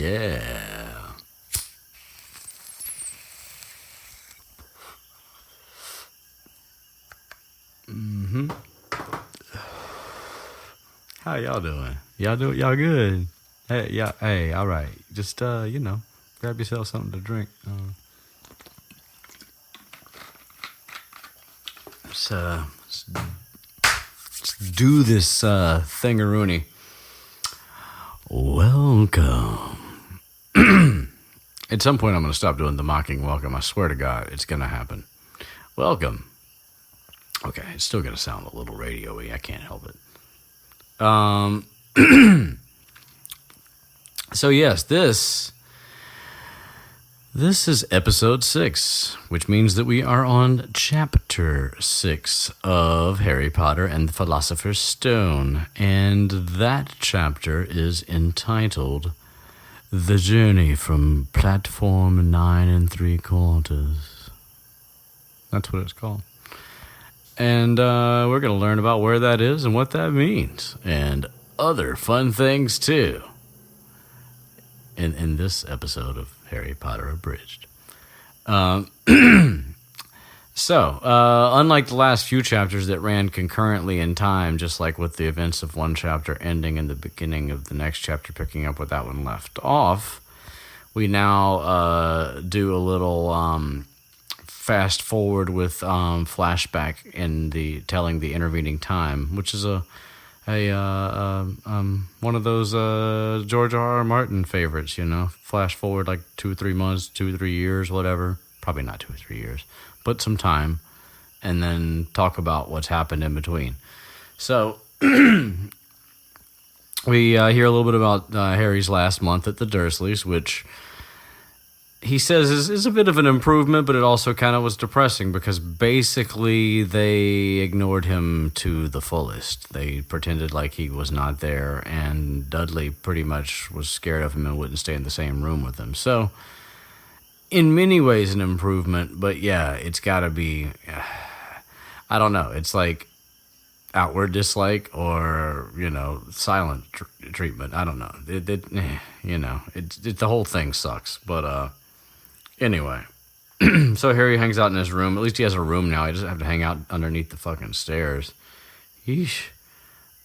Yeah. How y'all doing? Y'all good? Hey, all right. Just grab yourself something to drink. Let's do this thingaroony. Welcome. At some point, I'm going to stop doing the mocking welcome. I swear to God, it's going to happen. Welcome. Okay, it's still going to sound a little radio-y. I can't help it. So yes, this is episode 6, which means that we are on chapter 6 of Harry Potter and the Philosopher's Stone, and that chapter is entitled The Journey from Platform 9 3/4. That's what it's called. And we're going to learn about where that is and what that means, and other fun things too, in this episode of Harry Potter Abridged. So, unlike the last few chapters that ran concurrently in time, just like with the events of one chapter ending and the beginning of the next chapter picking up where that one left off, we now do a little fast forward with flashback in the telling the intervening time, which is one of those George R.R. Martin favorites, flash forward like 2 or 3 months, 2 or 3 years, whatever. Probably not 2 or 3 years, but some time, and then talk about what's happened in between. So we hear a little bit about Harry's last month at the Dursleys, which he says is a bit of an improvement, but it also kind of was depressing because basically they ignored him to the fullest. They pretended like he was not there, and Dudley pretty much was scared of him and wouldn't stay in the same room with him. So, in many ways, an improvement, but yeah, it's got to be, I don't know, it's like outward dislike or, silent treatment. I don't know. The whole thing sucks, but, anyway, so Harry hangs out in his room. At least he has a room now. He doesn't have to hang out underneath the fucking stairs. Yeesh.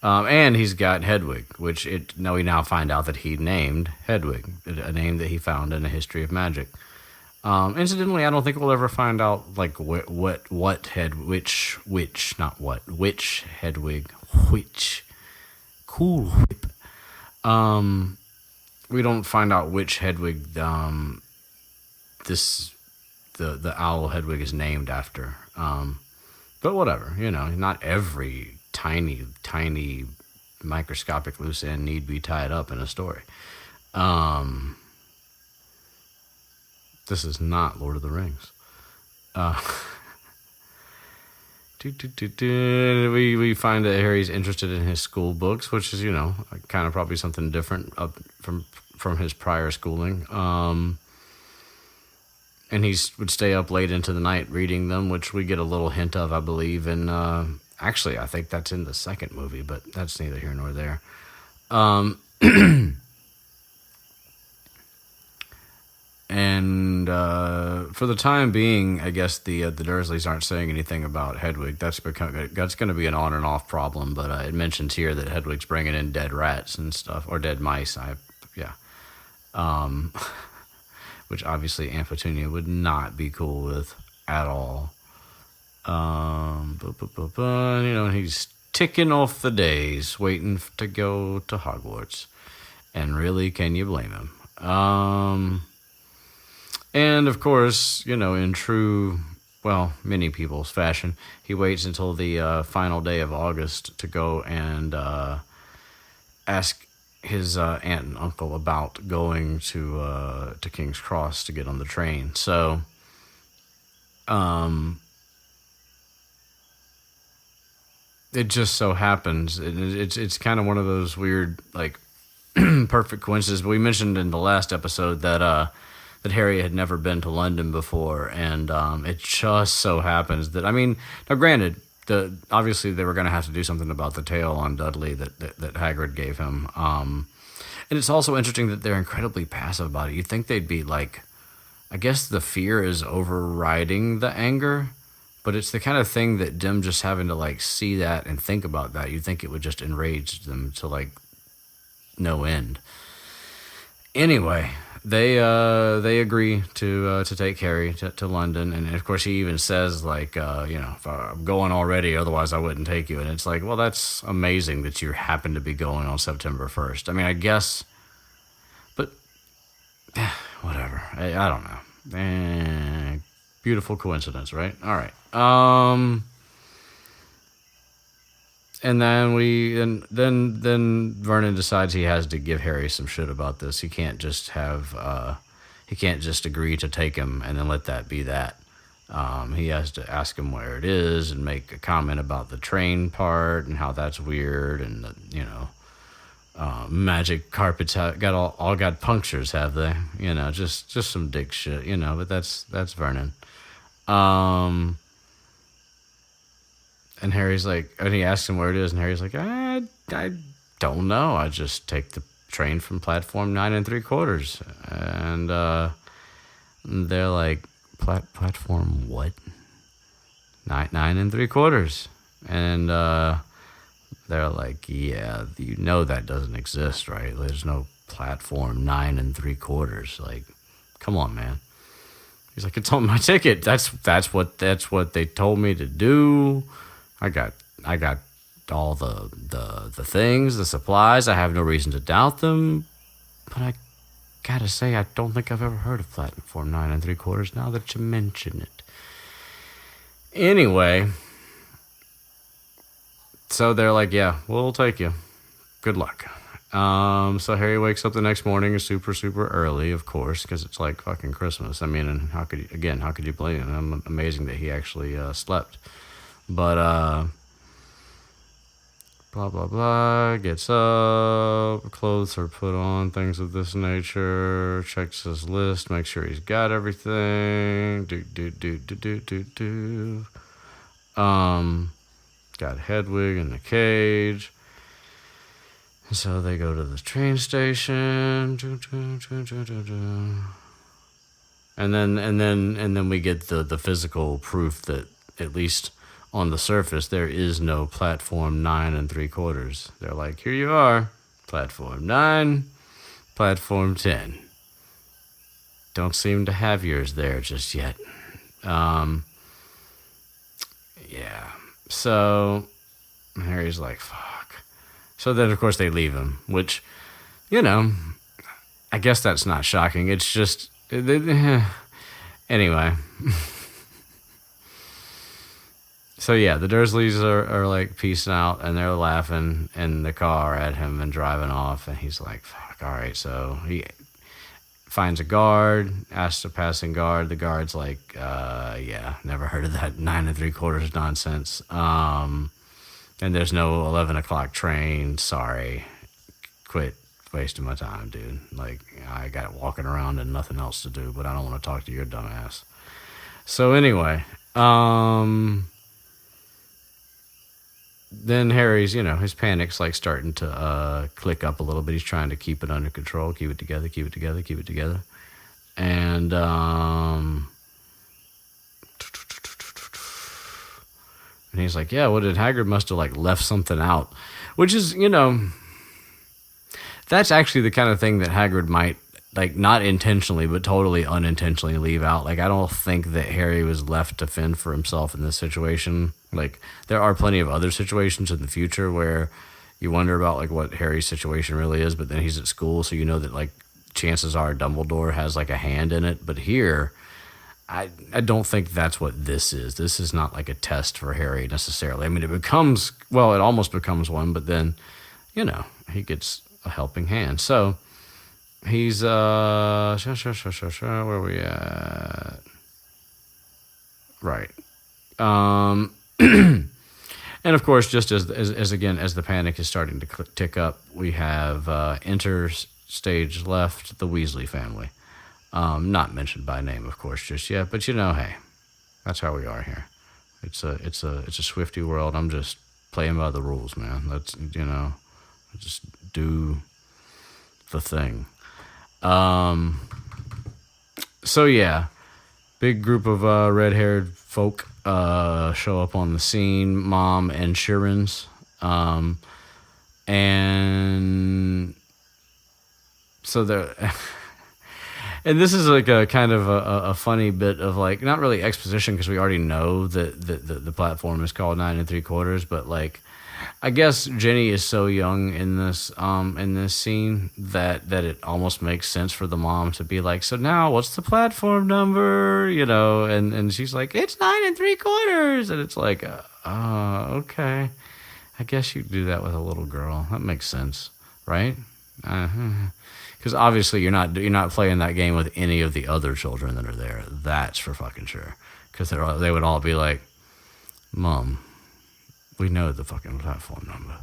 And he's got Hedwig, which we now find out that he named Hedwig, a name that he found in a history of magic. Incidentally, I don't think we'll ever find out like which Hedwig, which Cool Whip. We don't find out which Hedwig the owl Hedwig is named after. But whatever, not every tiny microscopic loose end need be tied up in a story. This is not Lord of the Rings. We find that Harry's interested in his school books, which is, kind of probably something different from his prior schooling. And he would stay up late into the night reading them, which we get a little hint of, I believe. And actually, I think that's in the second movie, but that's neither here nor there. And for the time being, I guess the Dursleys aren't saying anything about Hedwig. That's going to be an on and off problem. But it mentions here that Hedwig's bringing in dead rats and stuff, or dead mice. Which obviously Aunt Petunia would not be cool with at all. And he's ticking off the days, waiting to go to Hogwarts. And really, can you blame him? And of course, in true, many people's fashion, he waits until the final day of August to go and ask his aunt and uncle about going to King's Cross to get on the train. So, it just so happens it's kind of one of those weird perfect coincidences. But we mentioned in the last episode that Harry had never been to London before, and it just so happens that now granted, obviously they were going to have to do something about the tail on Dudley that Hagrid gave him. And it's also interesting that they're incredibly passive about it. You'd think they'd be like, I guess the fear is overriding the anger, but it's the kind of thing that them just having to like see that and think about that, you'd think it would just enrage them to like no end. Anyway, they agree to take Harry to London, and of course he even says like if I'm going already, otherwise I wouldn't take you. And it's like, well, that's amazing that you happen to be going on September 1st. I mean, I guess, but whatever. I don't know. Beautiful coincidence, right? All right. And then then Vernon decides he has to give Harry some shit about this. He can't just agree to take him and then let that be that. He has to ask him where it is and make a comment about the train part and how that's weird, and magic carpets all got punctures, have they? Just some dick shit, but that's Vernon. And Harry's like, and he asks him where it is, and Harry's like, I don't know. I just take the train from platform 9 3/4. And they're like, platform what? 9 3/4. And they're like, yeah, that doesn't exist, right? There's no platform 9 3/4. Like, come on, man. He's like, it's on my ticket. That's what they told me to do. I got all the things, the supplies. I have no reason to doubt them. But I gotta say, I don't think I've ever heard of platform 9 3/4 now that you mention it. Anyway, so they're like, yeah, we'll take you. Good luck. So Harry wakes up the next morning super, super early, of course, because it's like fucking Christmas. I mean, and how could you blame him? Amazing that he actually slept. But, blah, blah, blah, gets up, clothes are put on, things of this nature, checks his list, makes sure he's got everything, got Hedwig in the cage. So they go to the train station, and then we get the physical proof that, at least on the surface, there is no platform 9 3/4. They're like, here you are, platform 9, platform 10. Don't seem to have yours there just yet. Yeah. So Harry's like, fuck. So then, of course, they leave him, which, I guess that's not shocking. It's just, anyway. So yeah, the Dursleys are like peacing out, and they're laughing in the car at him and driving off, and he's like, fuck, all right. So he finds a guard, asks a passing guard. The guard's like, yeah, never heard of that 9 3/4 nonsense. And there's no 11 o'clock train. Sorry. Quit wasting my time, dude. Like, I got walking around and nothing else to do, but I don't want to talk to your dumb ass. So anyway, then Harry's, his panic's like starting to click up a little bit. He's trying to keep it under control, keep it together. And he's like, yeah, what did Hagrid must have like left something out, which is, that's actually the kind of thing that Hagrid might, like, not intentionally, but totally unintentionally leave out. Like, I don't think that Harry was left to fend for himself in this situation. Like, there are plenty of other situations in the future where you wonder about, like, what Harry's situation really is, but then he's at school, so you know that, like, chances are Dumbledore has, like, a hand in it. But here, I don't think that's what this is. This is not, like, a test for Harry, necessarily. I mean, it almost becomes one, but then, he gets a helping hand. So he's, where are we at? Right. And of course, just as the panic is starting to tick up, we have enter stage left the Weasley family. Not mentioned by name, of course, just yet, but hey, that's how we are here. It's a Swifty world. I'm just playing by the rules, man. Let's just do the thing. So yeah, big group of red-haired folk show up on the scene. Mom and Shirins, and so they're. And this is like a kind of a funny bit of like, not really exposition because we already know that the platform is called 9 3/4, but like, I guess Jenny is so young in this scene that it almost makes sense for the mom to be like, so now what's the platform number, and she's like, it's 9 3/4, and it's like, okay, I guess you do that with a little girl. That makes sense, right? Because obviously you're not playing that game with any of the other children that are there. That's for fucking sure. Because they would all be like, Mom, we know the fucking platform number.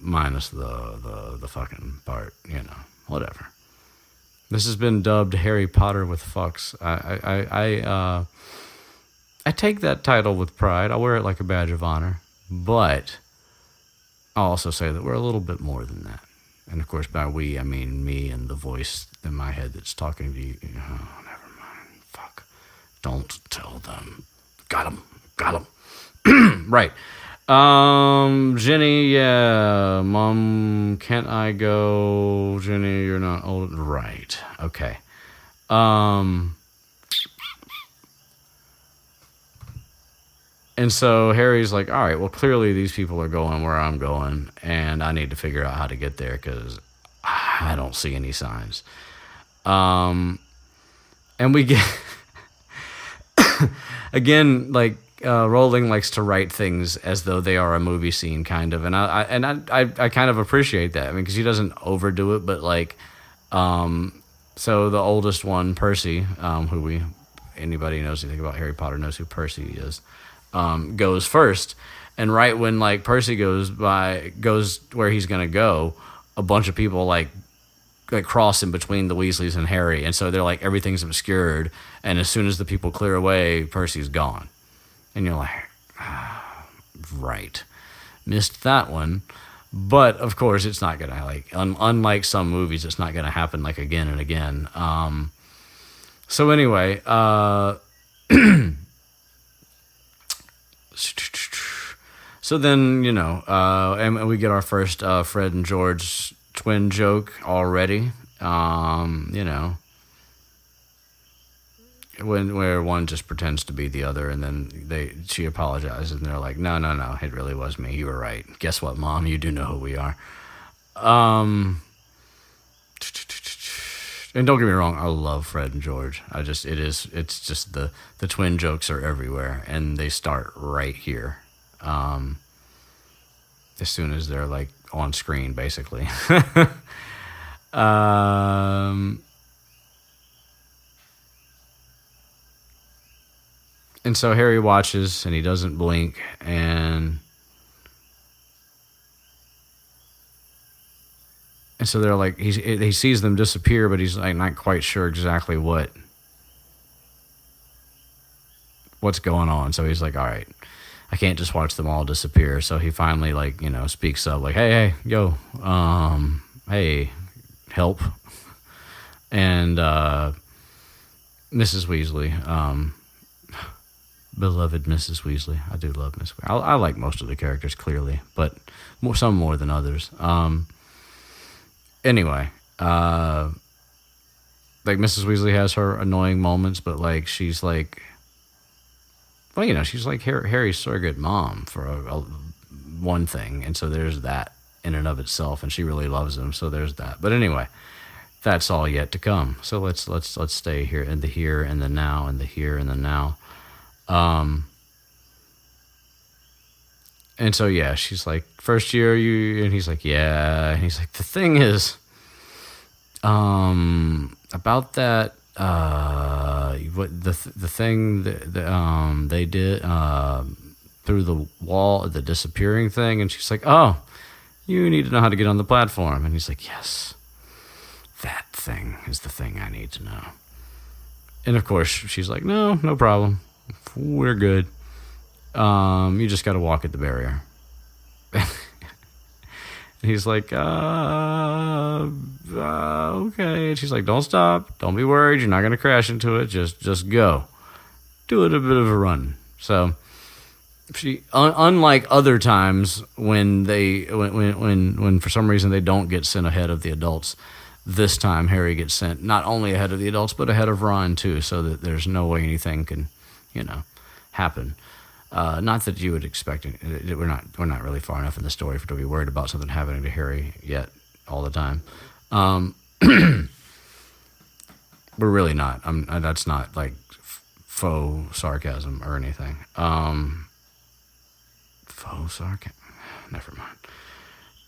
Minus the fucking part, whatever. This has been dubbed Harry Potter with fucks. I take that title with pride. I wear it like a badge of honor. But I'll also say that we're a little bit more than that. And of course, by we, I mean me and the voice in my head that's talking to you. Oh, never mind. Fuck. Don't tell them. Got him. Right. Jenny, yeah. Mom, can't I go? Jenny, you're not old. Right. Okay. And so Harry's like, all right, well, clearly these people are going where I'm going, and I need to figure out how to get there because I don't see any signs. And we get, again, like, Rowling likes to write things as though they are a movie scene, kind of, and I kind of appreciate that. I mean, because he doesn't overdo it, but like, so the oldest one, Percy, who anybody knows anything about Harry Potter knows who Percy is. Goes first, and right when like Percy goes where he's gonna go, a bunch of people like cross in between the Weasleys and Harry, and so they're like everything's obscured, and as soon as the people clear away, Percy's gone, and you're like, right, missed that one. But of course, it's not gonna like unlike some movies, it's not gonna happen like again and again. So anyway, so then, and we get our first Fred and George twin joke already. Where one just pretends to be the other, and then she apologizes, and they're like, no, it really was me. You were right. Guess what, Mom? You do know who we are. And don't get me wrong, I love Fred and George. It's just the twin jokes are everywhere, and they start right here. As soon as they're like on screen, basically. And so Harry watches, and he doesn't blink, and so they're like, he sees them disappear, but he's like not quite sure exactly what's going on. So he's like, all right, I can't just watch them all disappear. So he finally speaks up like, hey, yo, hey, help. And Mrs. Weasley, beloved Mrs. Weasley. I do love Miss Weasley. I like most of the characters, clearly, but some more than others. Anyway, like Mrs. Weasley has her annoying moments, but like she's like, well, she's like Harry's surrogate mom for one thing, and so there's that in and of itself, and she really loves him, so there's that. But anyway, that's all yet to come. So let's stay here in the here and the now and the here and the now. And so, yeah, she's like, first year, and he's like, yeah. And he's like, the thing is, about that, what the thing that they did, through the wall, the disappearing thing. And she's like, oh, you need to know how to get on the platform. And he's like, yes, that thing is the thing I need to know. And of course, she's like, no problem. We're good. You just got to walk at the barrier. And he's like, okay. And she's like, don't stop. Don't be worried. You're not going to crash into it. Just go. Do it a bit of a run. So she, unlike other times when when for some reason they don't get sent ahead of the adults, this time Harry gets sent not only ahead of the adults but ahead of Ron too, so that there's no way anything can, happen. Not that you would expect it. We're not really far enough in the story to be worried about something happening to Harry yet all the time. We're really not. That's not like faux sarcasm or anything. Faux sarcasm. Never mind.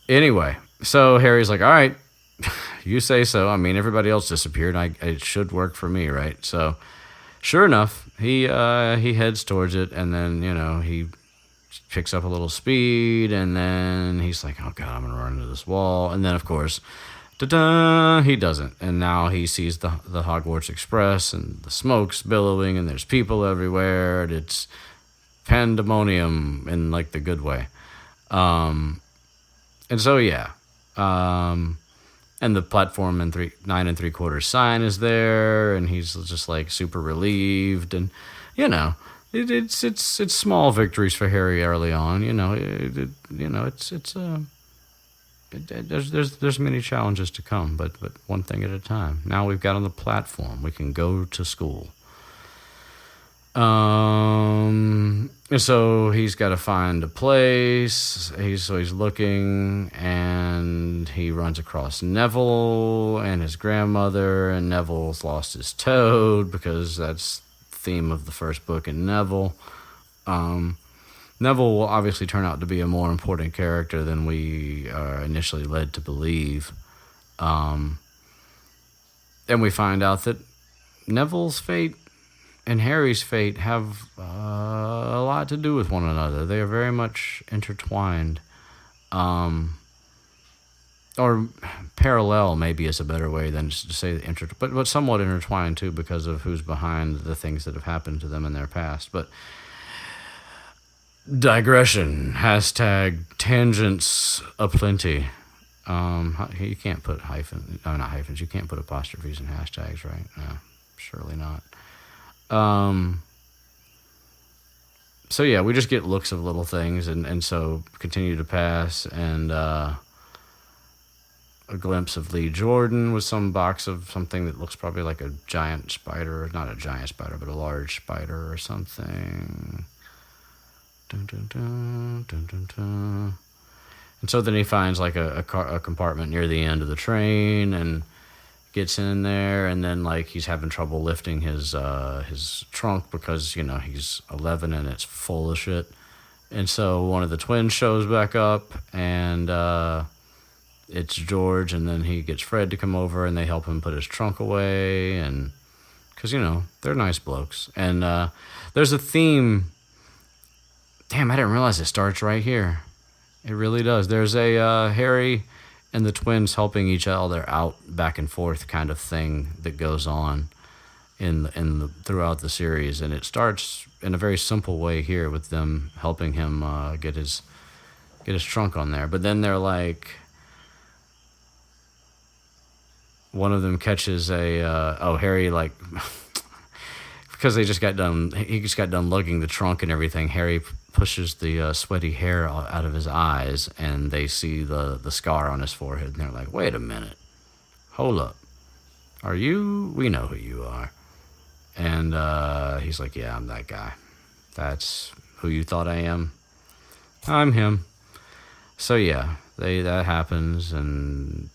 Anyway, so Harry's like, all right, you say so. I mean, everybody else disappeared. It should work for me, right? So, sure enough, he heads towards it, and then he picks up a little speed, and then he's like, oh god, I'm gonna run into this wall, and then of course, ta-da, he doesn't, and now he sees the Hogwarts Express, and the smoke's billowing, and there's people everywhere, and it's pandemonium in like the good way, and so yeah. And the platform and 9 3/4 sign is there, and he's just like super relieved, and it's small victories for Harry early on. There's many challenges to come, but one thing at a time. Now we've got on the platform, we can go to school. And so he's got to find a place. He's looking, and he runs across Neville and his grandmother, and Neville's lost his toad because that's the theme of the first book in Neville. Neville will obviously turn out to be a more important character than we are initially led to believe. And we find out that Neville's fate and Harry's fate have a lot to do with one another. They are very much intertwined. Or parallel maybe is a better way than just to say but somewhat intertwined too, because of who's behind the things that have happened to them in their past. But digression. #tangents aplenty. You can't put not hyphens. You can't put apostrophes in hashtags, right? No, surely not. So yeah, we just get looks of little things, and so continue to pass, and a glimpse of Lee Jordan with some box of something that looks probably like a giant spider, not a giant spider, but a large spider or something. Dun, dun, dun, dun, dun, dun. And so then he finds like a compartment near the end of the train, and gets in there, and then like he's having trouble lifting his trunk because he's 11 and it's full of shit. And so one of the twins shows back up, and it's George, and then he gets Fred to come over, and they help him put his trunk away, and because they're nice blokes. And there's a theme. Damn, I didn't realize it starts right here. It really does. There's a Harry and the twins helping each other out back and forth kind of thing that goes on throughout the series, and it starts in a very simple way here with them helping him get his trunk on there. But then they're like, one of them catches Harry, like because he just got done lugging the trunk and everything. Harry pushes the sweaty hair out of his eyes, and they see the scar on his forehead, and they're like, wait a minute, hold up, we know who you are. And he's like, yeah, I'm that guy. That's who you thought I am. I'm him. So yeah, that happens, and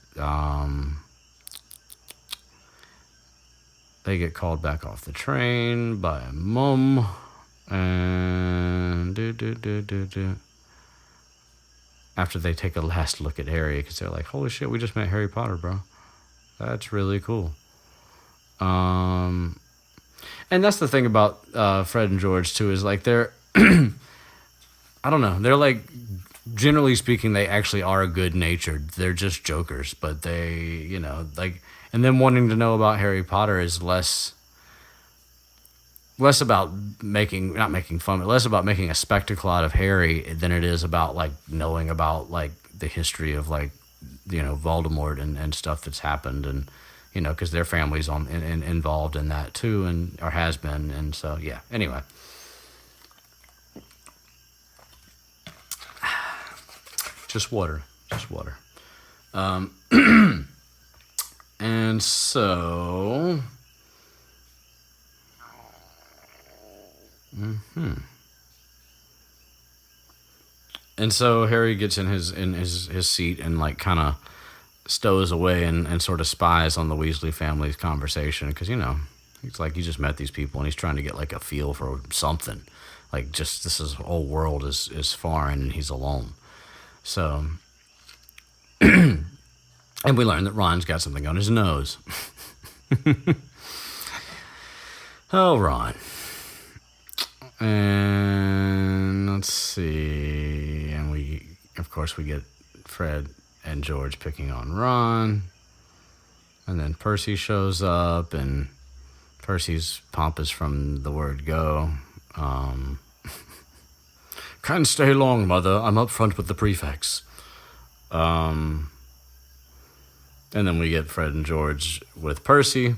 they get called back off the train by Mum. And after they take a last look at Harry, because they're like, holy shit, we just met Harry Potter, bro. That's really cool. And that's the thing about Fred and George too, is like they're I don't know, they're like, generally speaking, they actually are good natured. They're just jokers, but they, like, and them wanting to know about Harry Potter is less about not making fun, but less about making a spectacle out of Harry than it is about like knowing about like the history of like, Voldemort and stuff that's happened, and because their family's involved in that too, and or has been, and so yeah. Anyway, just water. And so, and so Harry gets in his seat and like kind of stows away and sort of spies on the Weasley family's conversation, because he's like, he just met these people and he's trying to get like a feel for something, like just this whole world is foreign and he's alone. So, and we learn that Ron's got something on his nose. Oh, Ron. And let's see. And of course, we get Fred and George picking on Ron. And then Percy shows up, and Percy's pompous from the word go. Can't stay long, Mother. I'm up front with the prefects. And then we get Fred and George with Percy,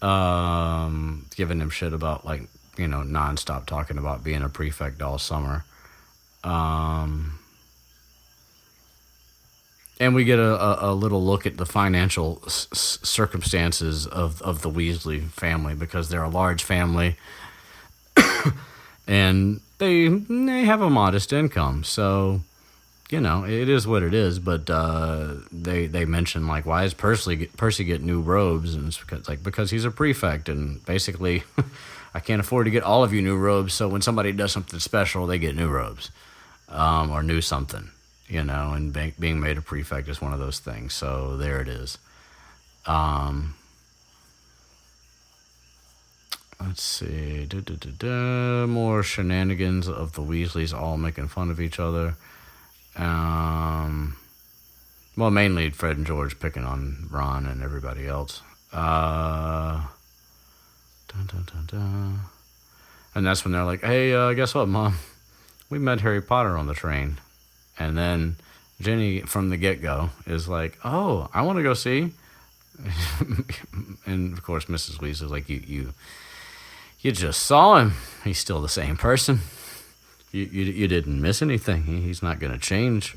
giving him shit about, like, nonstop talking about being a prefect all summer. And we get a little look at the financial circumstances of the Weasley family, because they're a large family, and they have a modest income, so... it is what it is, but they mention, like, why is Percy get new robes? And it's because he's a prefect, and basically, I can't afford to get all of you new robes, so when somebody does something special, they get new robes, or new something, and being made a prefect is one of those things, so there it is. Let's see, more shenanigans of the Weasleys all making fun of each other. Well, mainly Fred and George picking on Ron and everybody else. And that's when they're like, hey, guess what, Mom? We met Harry Potter on the train. And then Ginny, from the get-go, is like, oh, I want to go see. And, of course, Mrs. Weasley's like, you just saw him. He's still the same person. You didn't miss anything. He's not going to change.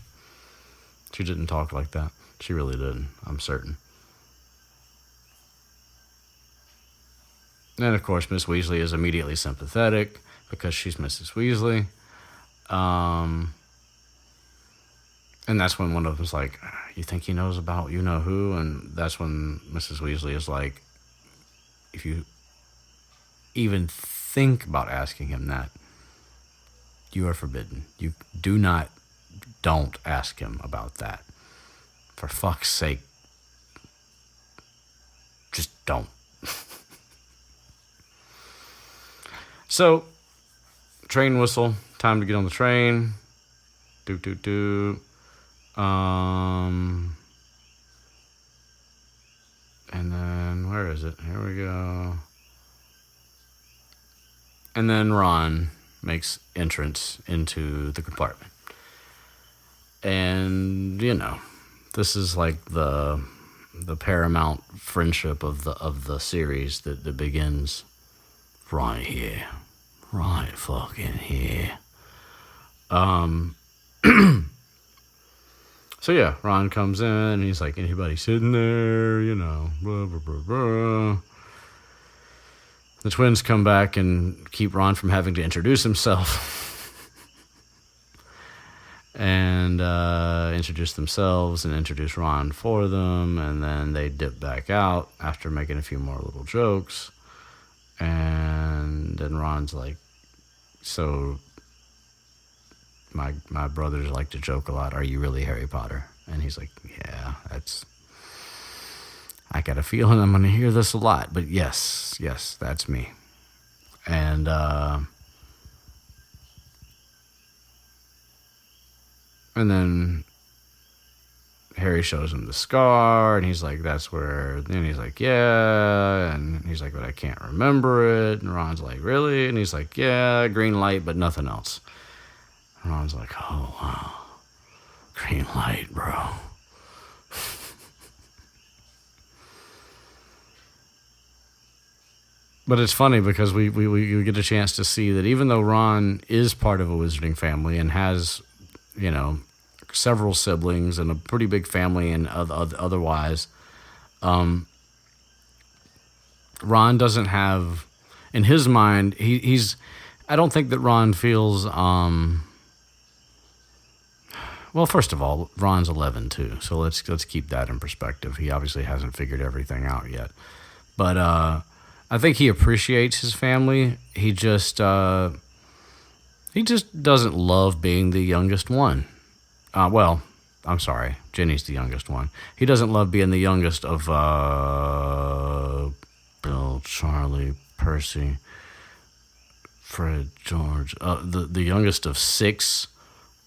She didn't talk like that. She really didn't, I'm certain. And, of course, Miss Weasley is immediately sympathetic because she's Mrs. Weasley. And that's when one of them's like, you think he knows about you-know-who? And that's when Mrs. Weasley is like, if you even think about asking him that, you are forbidden. You don't ask him about that. For fuck's sake, just don't. So, train whistle, time to get on the train. And then, where is it? Here we go. And then Ron makes entrance into the compartment. And, this is like the paramount friendship of the series that begins right here. Right fucking here. So yeah, Ron comes in and he's like, anybody sitting there, blah, blah, blah, blah. The twins come back and keep Ron from having to introduce himself. And introduce themselves and introduce Ron for them. And then they dip back out after making a few more little jokes. And then Ron's like, so my brothers like to joke a lot. Are you really Harry Potter? And he's like, yeah, I got a feeling I'm going to hear this a lot. But yes, that's me. And then Harry shows him the scar, and he's like, that's where, and he's like, yeah, and he's like, but I can't remember it, and Ron's like, really? And he's like, yeah, green light, but nothing else. And Ron's like, oh, wow. Green light, bro. But it's funny because we get a chance to see that even though Ron is part of a wizarding family and has, you know, several siblings and a pretty big family and otherwise, Ron doesn't have, in his mind, he's, I don't think that Ron feels, well, first of all, Ron's 11 too, so let's keep that in perspective. He obviously hasn't figured everything out yet. But I think he appreciates his family. He just doesn't love being the youngest one. Well, I'm sorry, Jenny's the youngest one. He doesn't love being the youngest of Bill, Charlie, Percy, Fred, George. The youngest of 6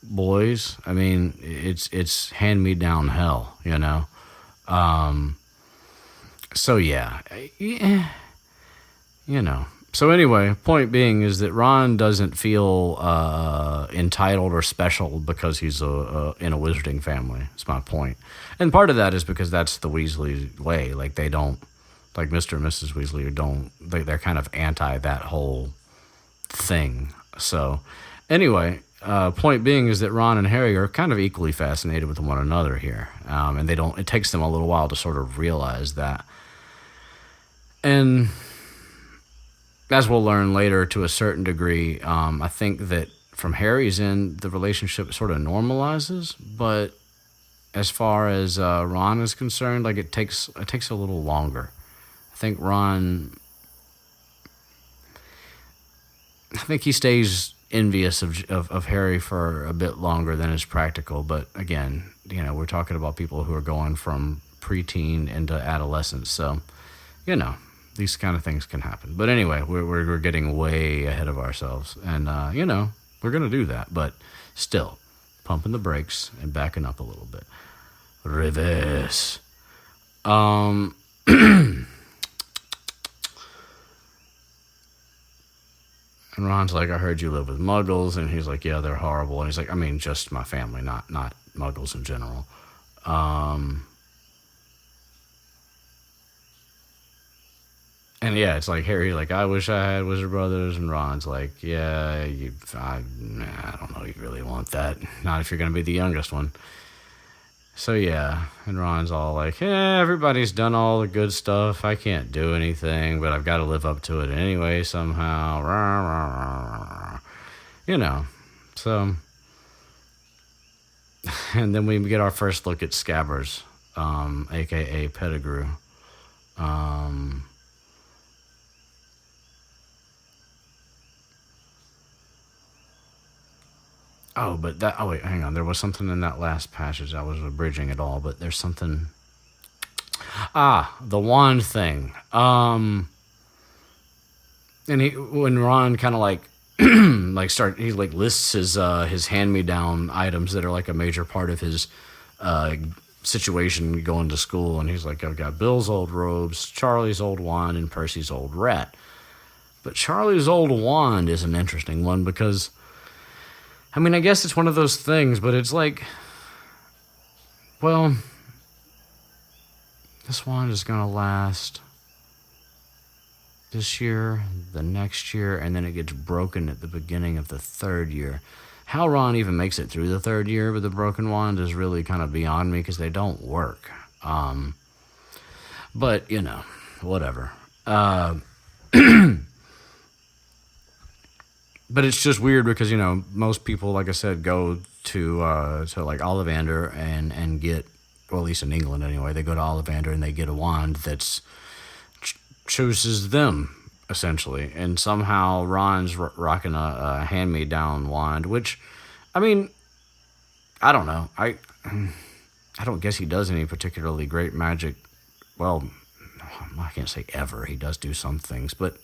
boys. I mean, it's hand-me-down hell, you know. So yeah, you know. So anyway, point being is that Ron doesn't feel entitled or special because he's in a wizarding family. That's my point. And part of that is because that's the Weasley way. Like, they don't, like Mr. and Mrs. Weasley they're kind of anti that whole thing. So anyway, point being is that Ron and Harry are kind of equally fascinated with one another here. And it takes them a little while to sort of realize that. And as we'll learn later, to a certain degree, I think that from Harry's end, the relationship sort of normalizes. But as far as Ron is concerned, like, it takes a little longer. I think he stays envious of Harry for a bit longer than is practical. But again, you know, we're talking about people who are going from preteen into adolescence, so you know, these kind of things can happen. But anyway, we're getting way ahead of ourselves, and you know, we're gonna do that, but still, pumping the brakes and backing up a little bit. Reverse. And Ron's like, I heard you live with Muggles, and he's like, yeah, they're horrible. And he's like, I mean, just my family, not Muggles in general. And yeah, it's like Harry, like, I wish I had wizard brothers, and Ron's like, yeah, I don't know, you really want that, not if you're gonna be the youngest one. So yeah, and Ron's all like, yeah, everybody's done all the good stuff. I can't do anything, but I've got to live up to it anyway somehow. Rah, rah, rah, rah. You know, so. And then we get our first look at Scabbers, a.k.a. Pettigrew. Oh, wait, hang on. There was something in that last passage. I was abridging it all, but there's something. The wand thing. And when Ron kind of like, he like lists his hand-me-down items that are like a major part of his situation going to school, and he's like, I've got Bill's old robes, Charlie's old wand, and Percy's old rat. But Charlie's old wand is an interesting one because, I mean, I guess it's one of those things, but it's like, well, this wand is going to last this year, the next year, and then it gets broken at the beginning of the 3rd year. How Ron even makes it through the 3rd year with a broken wand is really kind of beyond me because they don't work. But, you know, whatever. But it's just weird because, you know, most people, like I said, go to like Ollivander and get, well, at least in England anyway, they go to Ollivander and they get a wand that's chooses them, essentially. And somehow Ron's rocking a hand-me-down wand, which, I mean, I don't know. I don't guess he does any particularly great magic. Well, I can't say ever. He does do some things, but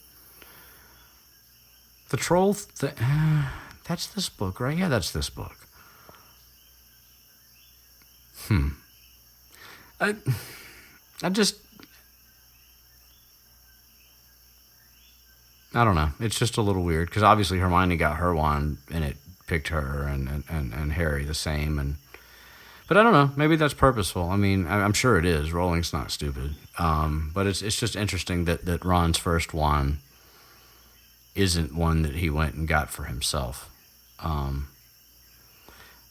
the troll, that's this book, right? Yeah, that's this book. I don't know. It's just a little weird because obviously Hermione got her wand and it picked her, and Harry the same, and But I don't know. Maybe that's purposeful. I mean, I'm sure it is. Rowling's not stupid. But it's just interesting that Ron's first wand isn't one that he went and got for himself.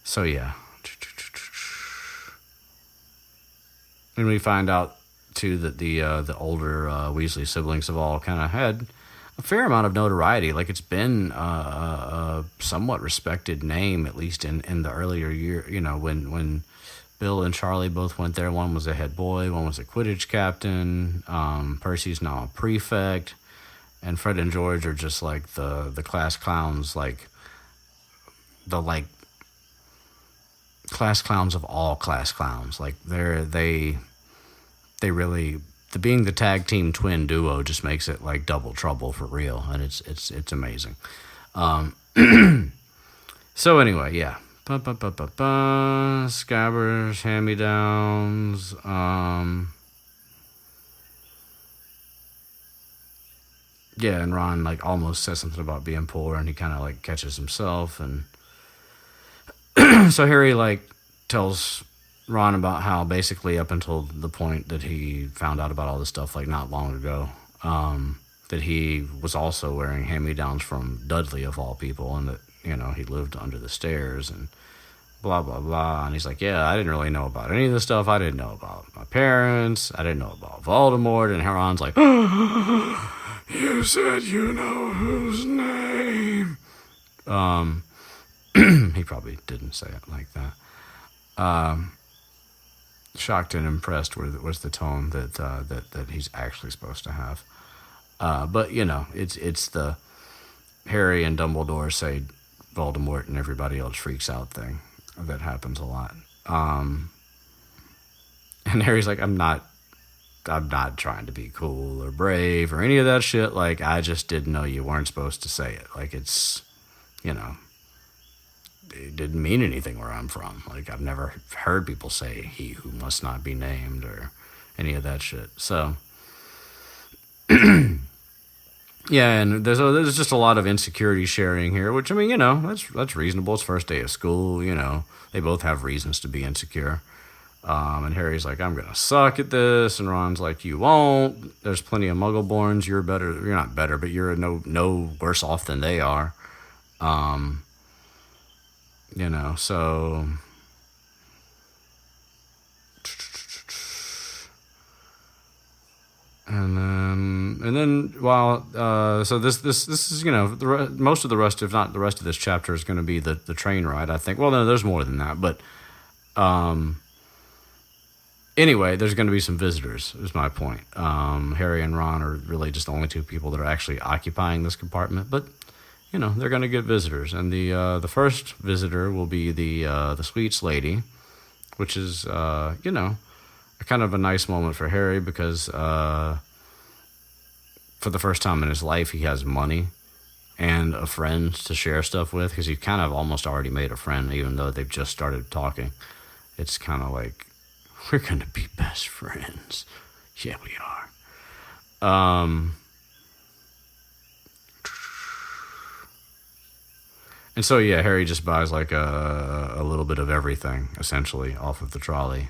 So yeah. And we find out too that the older Weasley siblings have all kind of had a fair amount of notoriety. Like it's been a somewhat respected name, at least in the earlier year. You know, when Bill and Charlie both went there. One was a head boy, one was a Quidditch captain. Percy's now a prefect, and Fred and George are just like the class clowns, like the class clowns of all class clowns. Like they really, being the tag team twin duo just makes it like double trouble for real, and it's amazing. So anyway, yeah. Scabbers, hand-me-downs. Yeah, and Ron like almost says something about being poor, and he kind of like catches himself, and so Harry like tells Ron about how basically up until the point that he found out about all this stuff like not long ago, that he was also wearing hand-me-downs from Dudley of all people, and that he lived under the stairs and blah blah blah. And he's like, yeah, I didn't really know about any of this stuff. I didn't know about my parents. I didn't know about Voldemort. And Ron's like, you said you know whose name? He probably didn't say it like that. Shocked and impressed was the tone that he's actually supposed to have. But it's the Harry and Dumbledore say Voldemort and everybody else freaks out thing that happens a lot. And Harry's like, I'm not trying to be cool or brave or any of that shit. Like, I just didn't know you weren't supposed to say it. Like, it's, it didn't mean anything where I'm from. Like, I've never heard people say he who must not be named or any of that shit. So, yeah, and there's just a lot of insecurity sharing here, which, I mean, that's reasonable. It's first day of school, They both have reasons to be insecure. And Harry's like, I'm going to suck at this. And Ron's like, you won't. There's plenty of Muggleborns. You're better. You're not better, but you're no worse off than they are. So... And then while so this is most of the rest, if not the rest of this chapter, is going to be the train ride, I think. Well, no, there's more than that, but anyway, there's going to be some visitors. Is my point. Harry and Ron are really just the only two people that are actually occupying this compartment, but they're going to get visitors, and the first visitor will be the Sweets lady, which is kind of a nice moment for Harry because for the first time in his life, he has money and a friend to share stuff with, because he kind of almost already made a friend, even though they've just started talking. It's kind of like, we're going to be best friends. Yeah, we are. And so, yeah, Harry just buys like a little bit of everything, essentially, off of the trolley.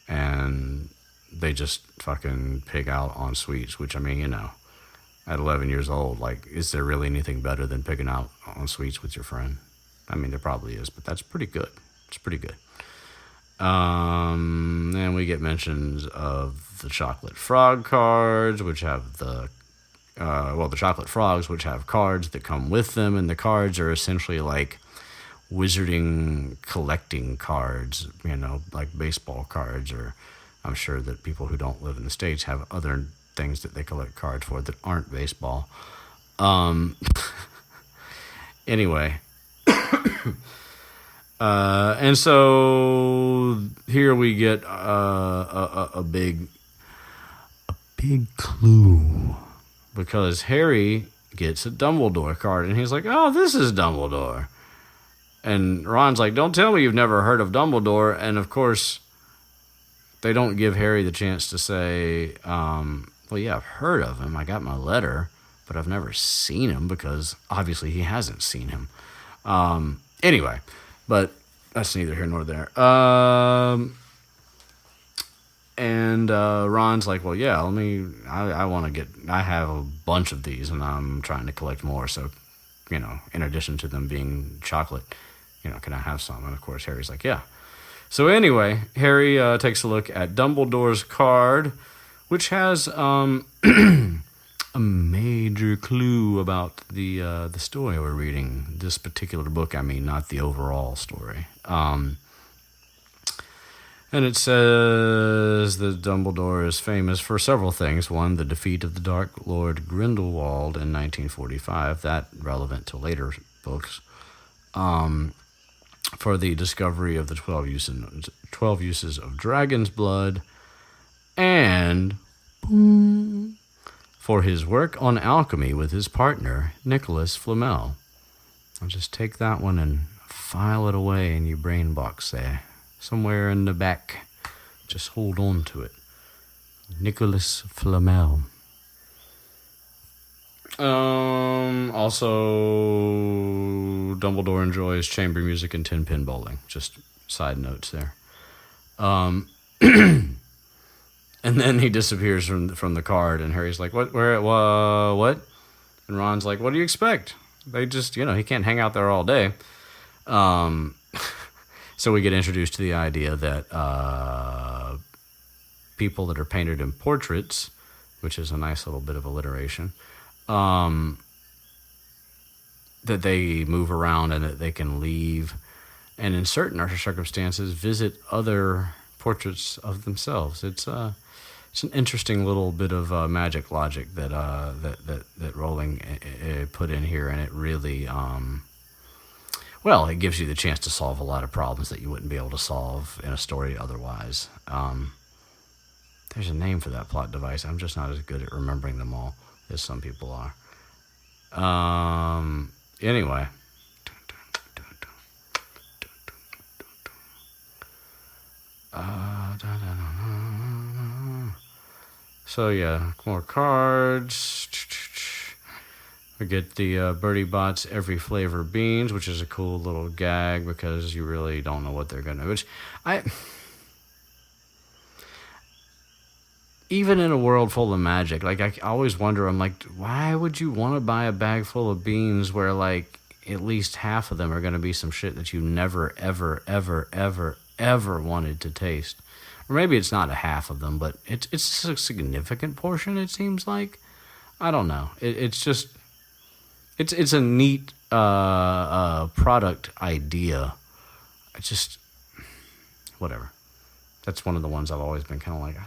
And they just fucking pig out on sweets, which, I mean, at 11 years old, like, is there really anything better than pigging out on sweets with your friend? I mean, there probably is, but that's pretty good. It's pretty good. And we get mentions of the chocolate frog cards, which have the chocolate frogs, which have cards that come with them, and the cards are essentially like wizarding collecting cards, like baseball cards, or I'm sure that people who don't live in the States have other things that they collect cards for that aren't baseball. Anyway. And so here we get a big clue, because Harry gets a Dumbledore card, and he's like, oh, this is Dumbledore. And Ron's like, don't tell me you've never heard of Dumbledore. And of course, they don't give Harry the chance to say, well, yeah, I've heard of him. I got my letter, but I've never seen him, because obviously he hasn't seen him. Anyway, but that's neither here nor there. And Ron's like, well, yeah, I want to get, I have a bunch of these and I'm trying to collect more. So, in addition to them being chocolate, can I have some? And of course, Harry's like, yeah. So anyway, Harry takes a look at Dumbledore's card, which has a major clue about the story we're reading. This particular book, I mean, not the overall story. And it says that Dumbledore is famous for several things. One, the defeat of the Dark Lord Grindelwald in 1945. That relevant to later books. For the discovery of the 12 uses of dragon's blood. And for his work on alchemy with his partner, Nicholas Flamel. I'll just take that one and file it away in your brain box there. Somewhere in the back. Just hold on to it. Nicholas Flamel. Also, Dumbledore enjoys chamber music and 10-pin bowling. Just side notes there. And then he disappears from the card, and Harry's like, what? What? And Ron's like, what do you expect? They just, he can't hang out there all day. So we get introduced to the idea that people that are painted in portraits, which is a nice little bit of alliteration, that they move around and that they can leave, and in certain circumstances, visit other portraits of themselves. It's an interesting little bit of magic logic that Rowling put in here, and it really. Well, it gives you the chance to solve a lot of problems that you wouldn't be able to solve in a story otherwise. There's a name for that plot device. I'm just not as good at remembering them all as some people are. Anyway. So, yeah, more cards. We get the Bertie Bott's Every Flavor Beans, which is a cool little gag because you really don't know what they're going to... Which even in a world full of magic, I always wonder, I'm like, why would you want to buy a bag full of beans where, at least half of them are going to be some shit that you never, ever, ever, ever, ever wanted to taste? Or maybe it's not a half of them, but it's a significant portion, it seems like. I don't know. It's just... It's a neat product idea. Whatever. That's one of the ones I've always been kind of like,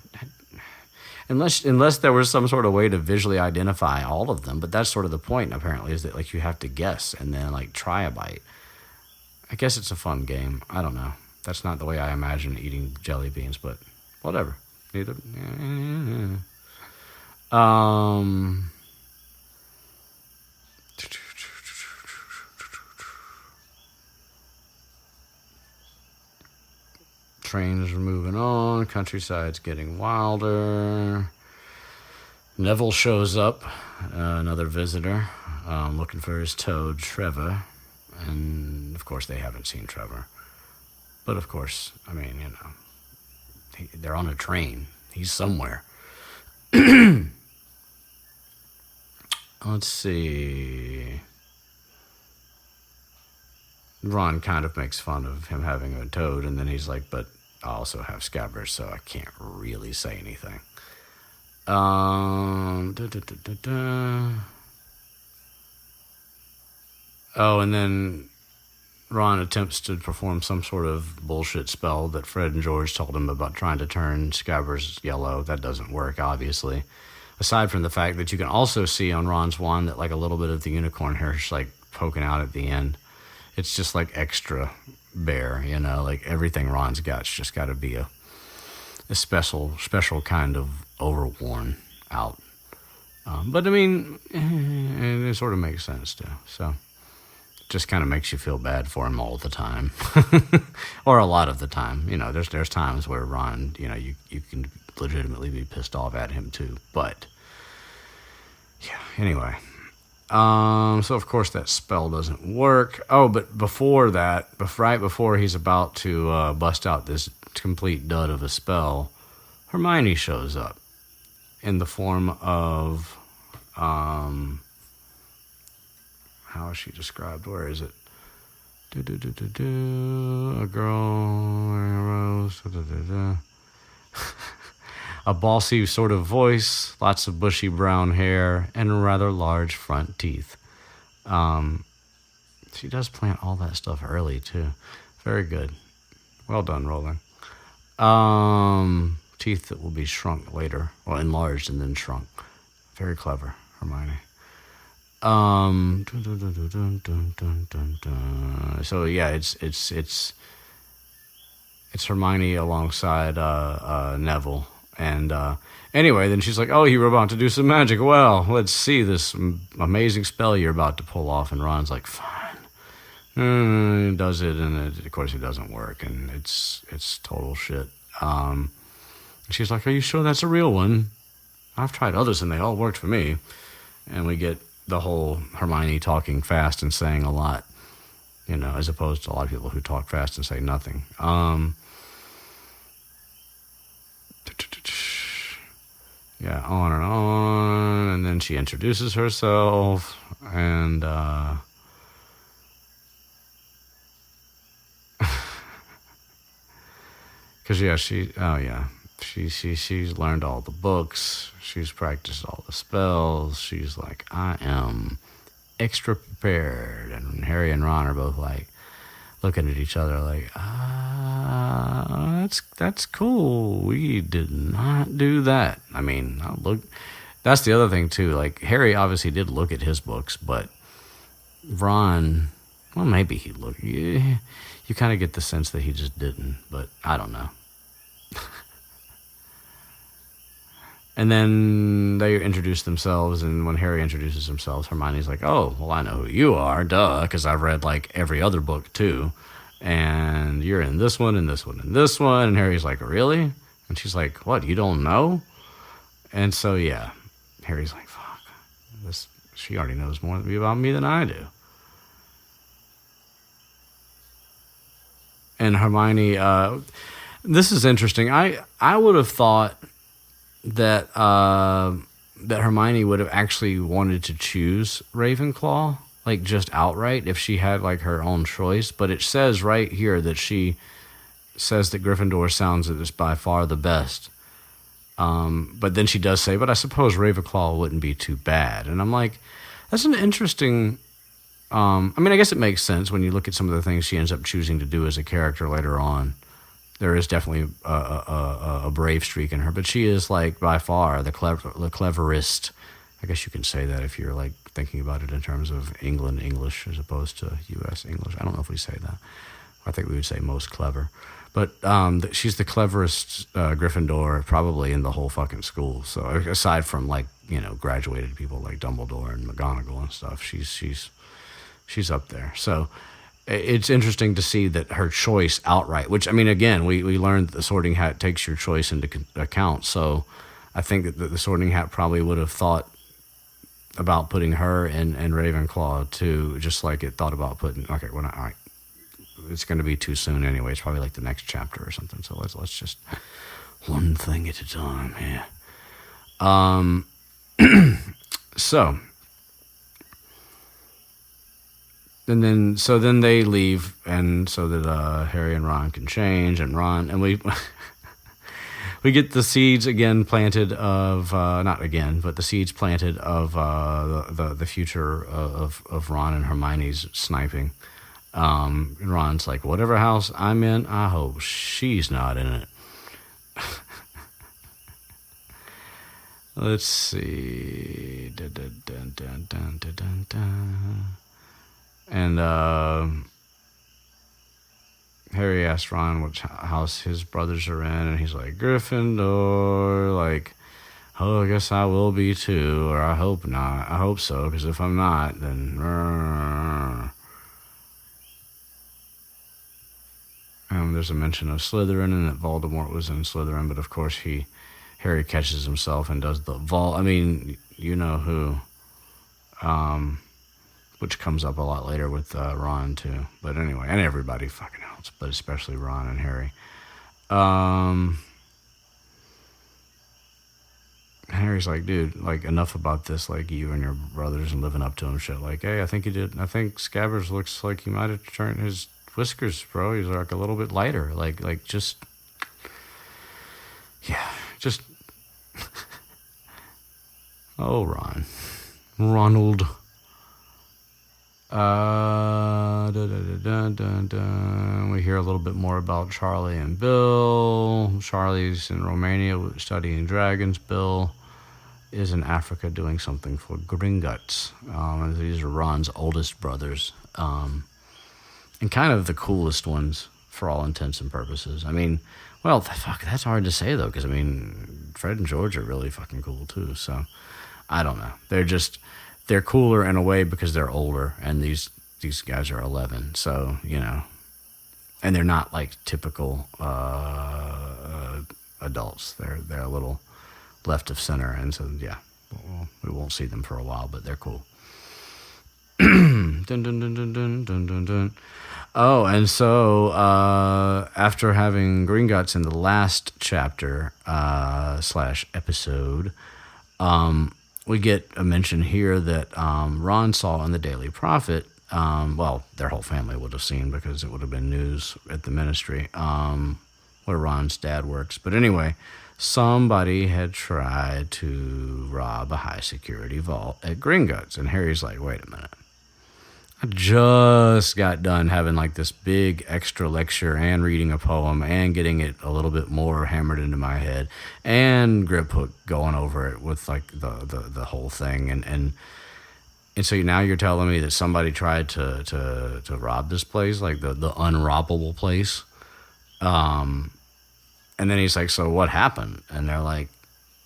unless there was some sort of way to visually identify all of them. But that's sort of the point, apparently, is that you have to guess and then try a bite. I guess it's a fun game. I don't know. That's not the way I imagine eating jelly beans, but whatever. Trains are moving on. Countryside's getting wilder. Neville shows up, another visitor, looking for his toad, Trevor. And, of course, they haven't seen Trevor. But, of course, I mean, they're on a train. He's somewhere. Let's see. Ron kind of makes fun of him having a toad, and then he's like, but I also have scabbers, so I can't really say anything. Oh, and then Ron attempts to perform some sort of bullshit spell that Fred and George told him about, trying to turn scabbers yellow. That doesn't work, obviously. Aside from the fact that you can also see on Ron's wand that a little bit of the unicorn hair is poking out at the end. It's just extra bare, everything Ron's got's just got to be a special kind of overworn out. But I mean, it sort of makes sense too. So it just kind of makes you feel bad for him all the time, or a lot of the time. There's times where Ron, you can legitimately be pissed off at him too. But yeah, anyway. So of course that spell doesn't work. Oh, but before that, right before he's about to bust out this complete dud of a spell, Hermione shows up in the form of, how is she described? Where is it? A girl wearing a rose. A bossy sort of voice, lots of bushy brown hair, and rather large front teeth. She does plant all that stuff early, too. Very good. Well done, Rowling. Teeth that will be shrunk later. Well, enlarged and then shrunk. Very clever, Hermione. So yeah, it's Hermione alongside Neville. And anyway, then she's like, oh, you were about to do some magic. Well, let's see this amazing spell you're about to pull off. And Ron's like, fine. Does it, and of course it doesn't work. And it's total shit. She's like, are you sure that's a real one? I've tried others and they all worked for me. And we get the whole Hermione talking fast and saying a lot, as opposed to a lot of people who talk fast and say nothing. Yeah, on and on, and then she introduces herself, and because she's learned all the books, she's practiced all the spells, she's like, I am extra prepared, and Harry and Ron are both like looking at each other like, that's cool. We did not do that. I mean, that's the other thing too. Like, Harry obviously did look at his books, but Ron, well, maybe he looked. You kind of get the sense that he just didn't, but I don't know. And then they introduce themselves, and when Harry introduces himself, Hermione's like, oh, well, I know who you are, duh, because I've read, like, every other book, too, and you're in this one, and this one, and this one, and Harry's like, really? And she's like, what, you don't know? And so, yeah, Harry's like, fuck, she already knows more about me than I do. And Hermione, this is interesting. I would have thought that Hermione would have actually wanted to choose Ravenclaw, like, just outright, if she had, like, her own choice. But it says right here that she says that Gryffindor sounds as by far the best. But then she does say, but I suppose Ravenclaw wouldn't be too bad. And I'm like, that's an interesting... I mean, I guess it makes sense when you look at some of the things she ends up choosing to do as a character later on. There is definitely a brave streak in her, but she is, like, by far the cleverest. I guess you can say that if you're, like, thinking about it in terms of England English as opposed to U.S. English. I don't know if we say that. I think we would say most clever. But she's the cleverest Gryffindor probably in the whole fucking school. So aside from, like, graduated people like Dumbledore and McGonagall and stuff, she's up there. So it's interesting to see that her choice outright, which, I mean, again, we learned that the Sorting Hat takes your choice into account. So I think that the Sorting Hat probably would have thought about putting her in Ravenclaw too, just like it thought about putting, okay, well, all right, it's going to be too soon anyway. It's probably like the next chapter or something. So let's just one thing at a time here. So... And then they leave, and so that Harry and Ron can change, and we we get the seeds again planted of not again, but the seeds planted of the future of Ron and Hermione's sniping. And Ron's like, whatever house I'm in, I hope she's not in it. Let's see. And Harry asked Ron which house his brothers are in, and he's like, Gryffindor. Like, oh, I guess I will be too, or I hope not. I hope so, because if I'm not, then... there's a mention of Slytherin, and that Voldemort was in Slytherin, but of course Harry catches himself and does the I mean, you know who... which comes up a lot later with Ron too. But anyway, and everybody fucking else, but especially Ron and Harry. Harry's like, dude, like, enough about this, like, you and your brothers and living up to him shit. Like, hey, I think Scabbers looks like he might have turned his whiskers, bro. He's like a little bit lighter. Like just, yeah, just, oh, Ronald. We hear a little bit more about Charlie and Bill. Charlie's in Romania studying dragons. Bill is in Africa doing something for Gringotts. And these are Ron's oldest brothers. And kind of the coolest ones for all intents and purposes. I mean, well, that's hard to say, though, because, I mean, Fred and George are really fucking cool, too. So, I don't know. They're cooler in a way because they're older, and these guys are 11. So, you know, and they're not like typical adults. They're a little left of center, and so yeah, we won't see them for a while, but they're cool. Dun, dun, dun, dun, dun, dun, dun, dun. Oh, and so after having Gringotts in the last chapter / episode, we get a mention here that Ron saw in the Daily Prophet. Well, their whole family would have seen because it would have been news at the ministry where Ron's dad works. But anyway, somebody had tried to rob a high security vault at Gringotts. And Harry's like, wait a minute. I just got done having like this big extra lecture and reading a poem and getting it a little bit more hammered into my head, and Griphook going over it with like the whole thing. And so now you're telling me that somebody tried to rob this place, like the unrobbable place. And then he's like, so what happened? And they're like,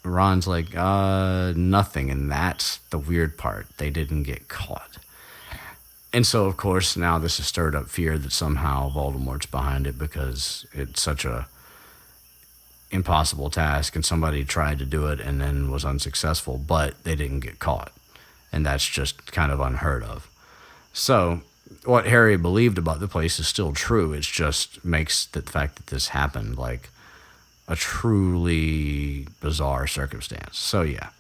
Ron's like, nothing. And that's the weird part. They didn't get caught. And so, of course, now this has stirred up fear that somehow Voldemort's behind it because it's such a impossible task, and somebody tried to do it and then was unsuccessful, but they didn't get caught. And that's just kind of unheard of. So what Harry believed about the place is still true. It just makes the fact that this happened like a truly bizarre circumstance. So, yeah.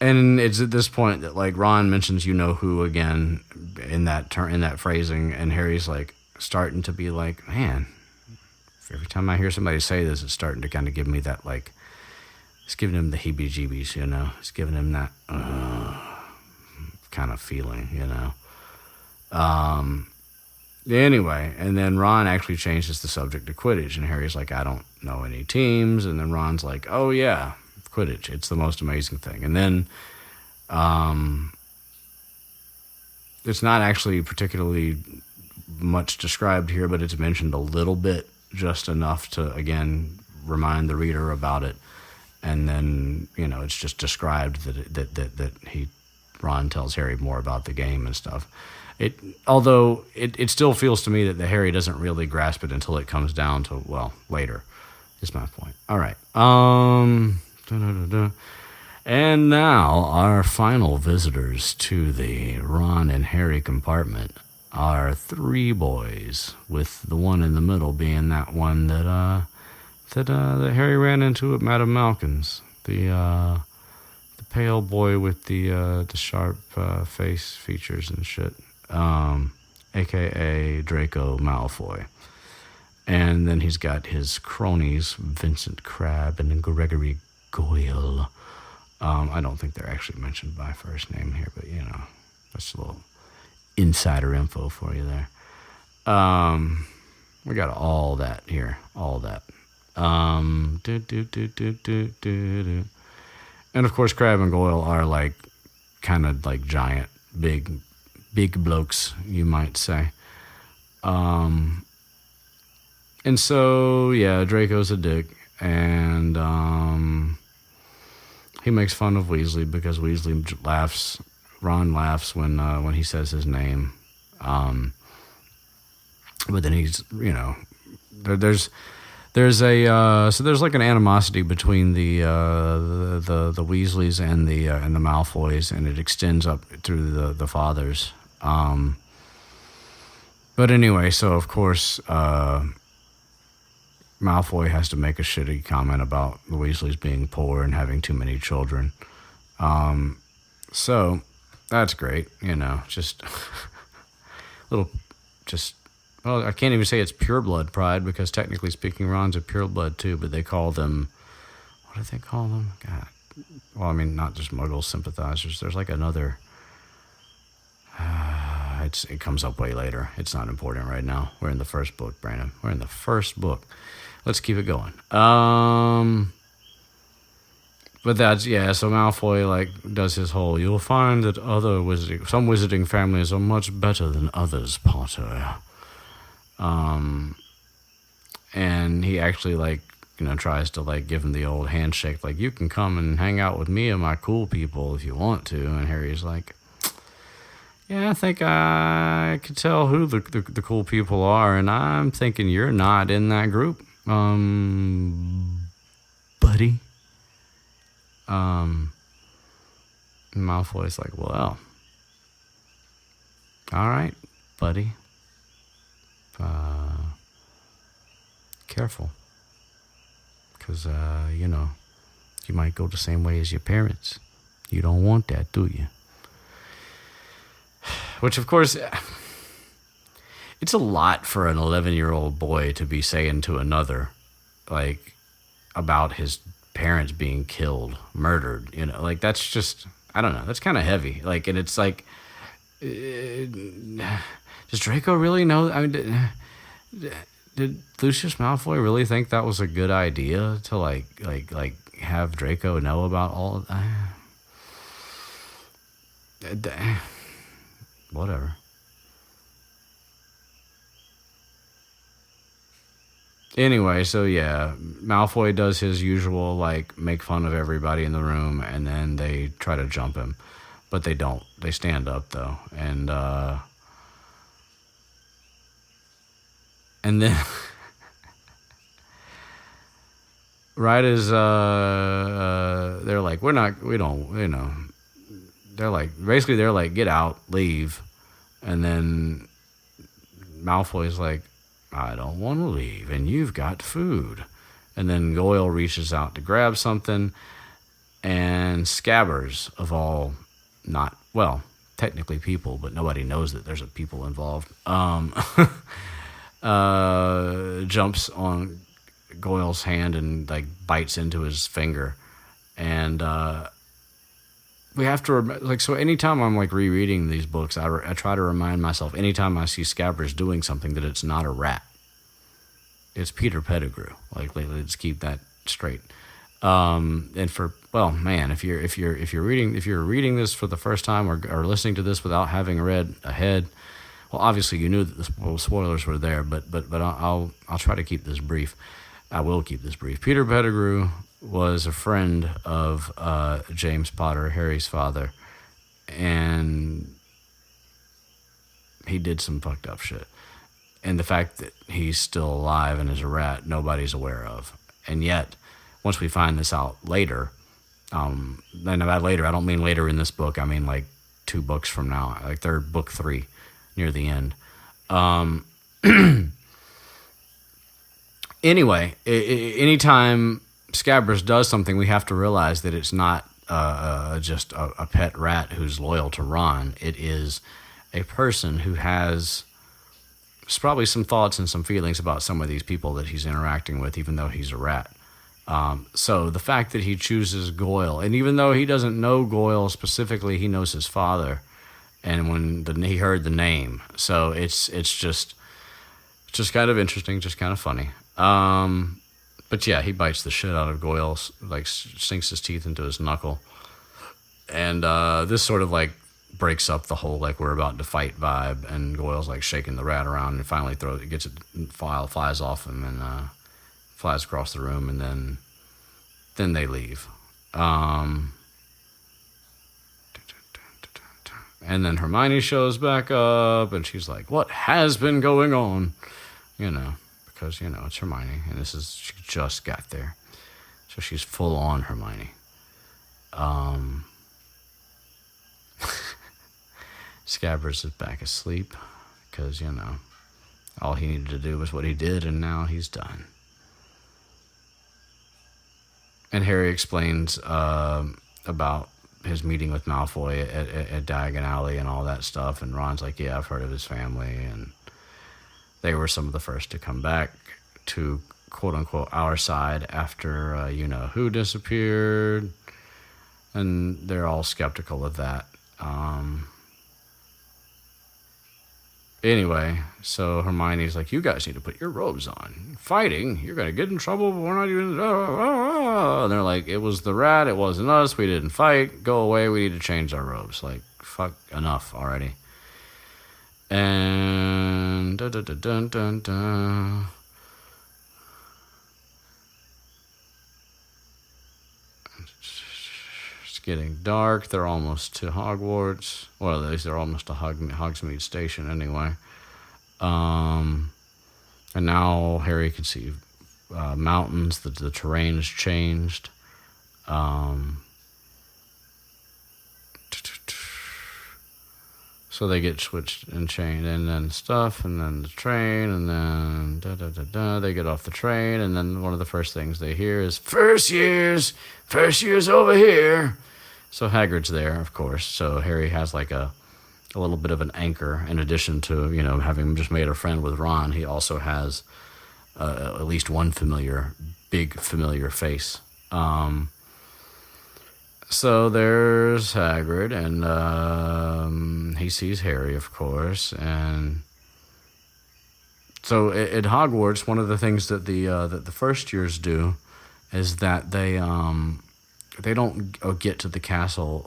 And it's at this point that like Ron mentions "you know who" again in that phrasing, and Harry's like starting to be like, man, every time I hear somebody say this, it's starting to kind of give me that like, it's giving him the heebie-jeebies, you know. It's giving him that kind of feeling, you know. Anyway, and then Ron actually changes the subject to Quidditch, and Harry's like, I don't know any teams, and then Ron's like, oh yeah, Quidditch, it's the most amazing thing. And then it's not actually particularly much described here, but it's mentioned a little bit, just enough to again remind the reader about it. And then, you know, it's just described that Ron tells Harry more about the game and stuff. Although it still feels to me that the Harry doesn't really grasp it until it comes down to, well, later, is my point. All right. And now our final visitors to the Ron and Harry compartment are three boys, with the one in the middle being that one that Harry ran into at Madame Malkin's, the pale boy with the sharp face features and shit, aka Draco Malfoy. And then he's got his cronies, Vincent Crabbe and Gregory Goyle. I don't think they're actually mentioned by first name here, but, you know, that's a little insider info for you there. We got all that here, all that. And of course, Crabbe and Goyle are like kind of like giant, big blokes, you might say. And so, yeah, Draco's a dick, and he makes fun of Weasley because Weasley laughs. Ron laughs when he says his name. But then he's, you know, there's there's like an animosity between the Weasleys and the Malfoys, and it extends up through the fathers. But anyway, so of course Malfoy has to make a shitty comment about the Weasleys being poor and having too many children. So that's great, just little, just, well, I can't even say it's pureblood pride because technically speaking, Ron's a pureblood too, but they call them, what do they call them? God. Well, I mean, not just Muggle sympathizers. There's like another, it comes up way later. It's not important right now. We're in the first book, Brandon. We're in the first book. Let's keep it going. But that's, yeah, so Malfoy, like, does his whole, you'll find that some wizarding families are much better than others, Potter. And he actually, like, tries to, like, give him the old handshake, like, you can come and hang out with me and my cool people if you want to. And Harry's like, yeah, I think I could tell who the cool people are, and I'm thinking you're not in that group, buddy. Malfoy's like, well, all right, buddy. Careful. Because, you might go the same way as your parents. You don't want that, do you? Which, of course, it's a lot for an 11-year-old boy to be saying to another, like, about his parents being killed, murdered, like, that's just, I don't know, that's kind of heavy. Like, and it's like, does Draco really know? I mean, did Lucius Malfoy really think that was a good idea to like have Draco know about all of that? Whatever. Anyway, so yeah, Malfoy does his usual, like, make fun of everybody in the room, and then they try to jump him. But they don't. They stand up, though. And then, right as, they're like, they're like, get out, leave. And then Malfoy's like, I don't want to leave, and you've got food. And then Goyle reaches out to grab something, and Scabbers, of all, not, well, technically people, but nobody knows that there's a people involved, jumps on Goyle's hand and, like, bites into his finger. And we have to, like, so anytime I'm, like, rereading these books, I try to remind myself, anytime I see Scabbers doing something, that it's not a rat. It's Peter Pettigrew. Like, let's keep that straight. And for, well, man, if you're reading this for the first time or listening to this without having read ahead, well, obviously you knew that the spoilers were there, but I'll try to keep this brief. I will keep this brief. Peter Pettigrew was a friend of James Potter, Harry's father, and he did some fucked up shit. And the fact that he's still alive and is a rat, nobody's aware of. And yet, once we find this out later, and by later, I don't mean later in this book, I mean like 2 books from now, like book 3, near the end. Anyway, anytime Scabbers does something, we have to realize that it's not just a pet rat who's loyal to Ron. It is a person who has probably some thoughts and some feelings about some of these people that he's interacting with, even though he's a rat. So the fact that he chooses Goyle, and even though he doesn't know Goyle specifically, he knows his father, and when he heard the name, so it's just kind of interesting, just kind of funny. But yeah, he bites the shit out of Goyle, like sinks his teeth into his knuckle, and this sort of like breaks up the whole like we're about to fight vibe, and Goyle's like shaking the rat around and finally flies off him and flies across the room, and then they leave. And then Hermione shows back up, and she's like, what has been going on? Because because, it's Hermione, and she just got there. So she's full on Hermione. Scabbers is back asleep because, all he needed to do was what he did, and now he's done. And Harry explains about his meeting with Malfoy at Diagon Alley and all that stuff, and Ron's like, yeah, I've heard of his family, and they were some of the first to come back to quote-unquote our side after you-know-who disappeared, and they're all skeptical of that. Anyway, so Hermione's like, you guys need to put your robes on. Fighting? You're going to get in trouble, but we're not even... And they're like, it was the rat, it wasn't us, we didn't fight, go away, we need to change our robes. Like, fuck, enough already. And... dun-dun-dun-dun-dun. It's getting dark. They're almost to Hogwarts. Well, at least they're almost to Hogsmeade Station anyway. And now Harry can see mountains. The terrain has changed. So they get switched and chained, and then stuff, and then the train, and then they get off the train, and then one of the first things they hear is first years over here. So Hagrid's there, of course. So Harry has like a little bit of an anchor. In addition to having just made a friend with Ron, he also has at least one big familiar face. So there's Hagrid, and he sees Harry, of course, and so at Hogwarts, one of the things that the first years do is that they don't get to the castle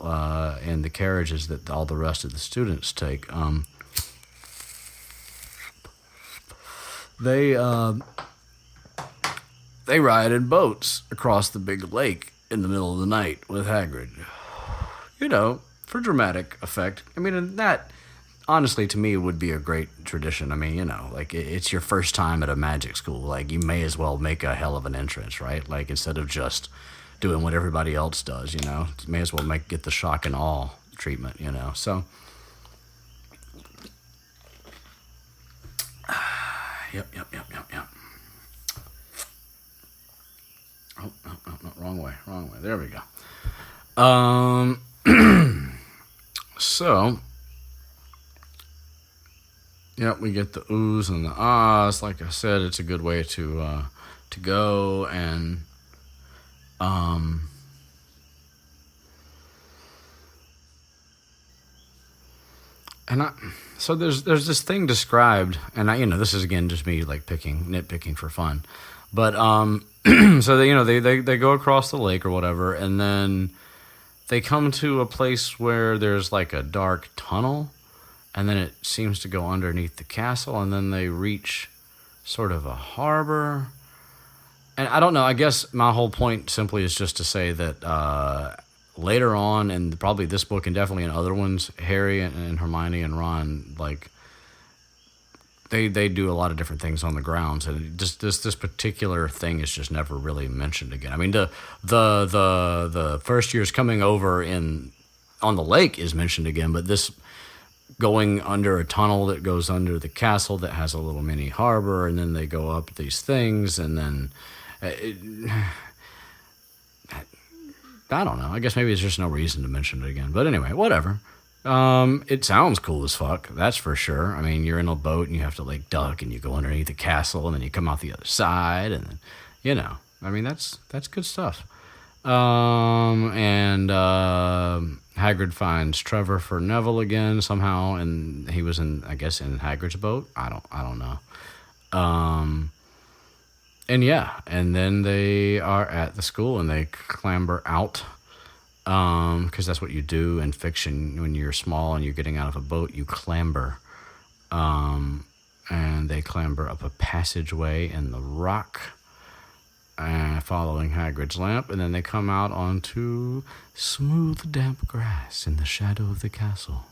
in the carriages that all the rest of the students take. They ride in boats across the big lake in the middle of the night with Hagrid. For dramatic effect. I mean, and that, honestly, to me, would be a great tradition. I mean, like, it's your first time at a magic school. Like, you may as well make a hell of an entrance, right? Like, instead of just doing what everybody else does, you may as well get the shock and awe treatment, So, yep. Oh, no, wrong way. There we go. So, yep, we get the oohs and the ahs. Like I said, it's a good way to go, and so there's this thing described, and this is again just me like nitpicking for fun, but so they go across the lake or whatever, and then they come to a place where there's like a dark tunnel, and then it seems to go underneath the castle, and then they reach sort of a harbor. And I don't know, I guess my whole point simply is just to say that later on, and probably this book and definitely in other ones, Harry and Hermione and Ron, like, they do a lot of different things on the grounds, and just this particular thing is just never really mentioned again. I mean, the first year's coming over on the lake is mentioned again, but this going under a tunnel that goes under the castle that has a little mini harbor, and then they go up these things, and then I don't know. I guess maybe there's just no reason to mention it again. But anyway, whatever. It sounds cool as fuck, that's for sure. I mean, you're in a boat and you have to like duck, and you go underneath the castle, and then you come out the other side, and then, I mean, that's good stuff. And Hagrid finds Trevor for Neville again somehow, and he was in Hagrid's boat. I don't know. And yeah, and then they are at the school, and they clamber out, because that's what you do in fiction when you're small and you're getting out of a boat. You clamber, and they clamber up a passageway in the rock, following Hagrid's lamp, and then they come out onto smooth, damp grass in the shadow of the castle,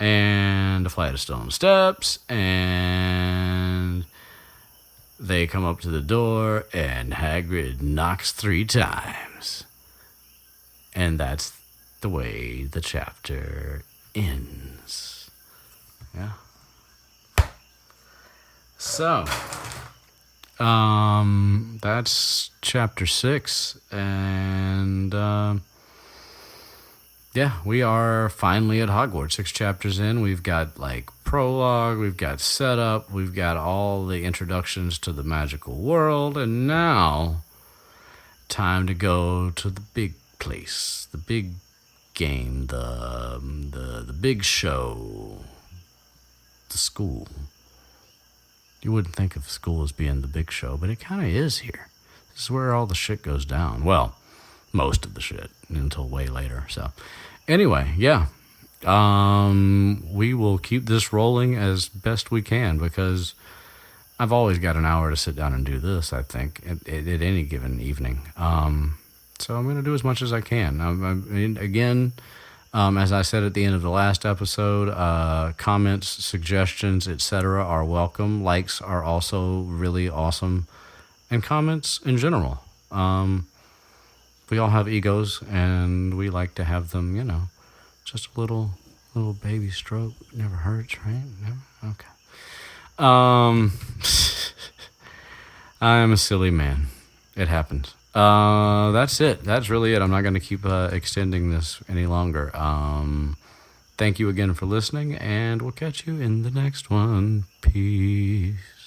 and a flight of stone steps, and They come up to the door, and Hagrid knocks 3 times. And that's the way the chapter ends. Yeah. So, that's chapter 6, and yeah, we are finally at Hogwarts. 6 chapters in, we've got like prologue, we've got setup, we've got all the introductions to the magical world, and now time to go to the big place, the big game, the big show, the school. You wouldn't think of school as being the big show, but it kind of is here. This is where all the shit goes down. Well, most of the shit until way later. So, anyway, yeah. We will keep this rolling as best we can because I've always got an hour to sit down and do this, I think, at any given evening. So I'm going to do as much as I can. I mean, again, as I said at the end of the last episode, comments, suggestions, etc. are welcome. Likes are also really awesome. And comments in general. We all have egos, and we like to have them, just a little baby stroke. Never hurts, right? Never? Okay. I am a silly man. It happens. That's it. That's really it. I'm not going to keep extending this any longer. Thank you again for listening, and we'll catch you in the next one. Peace.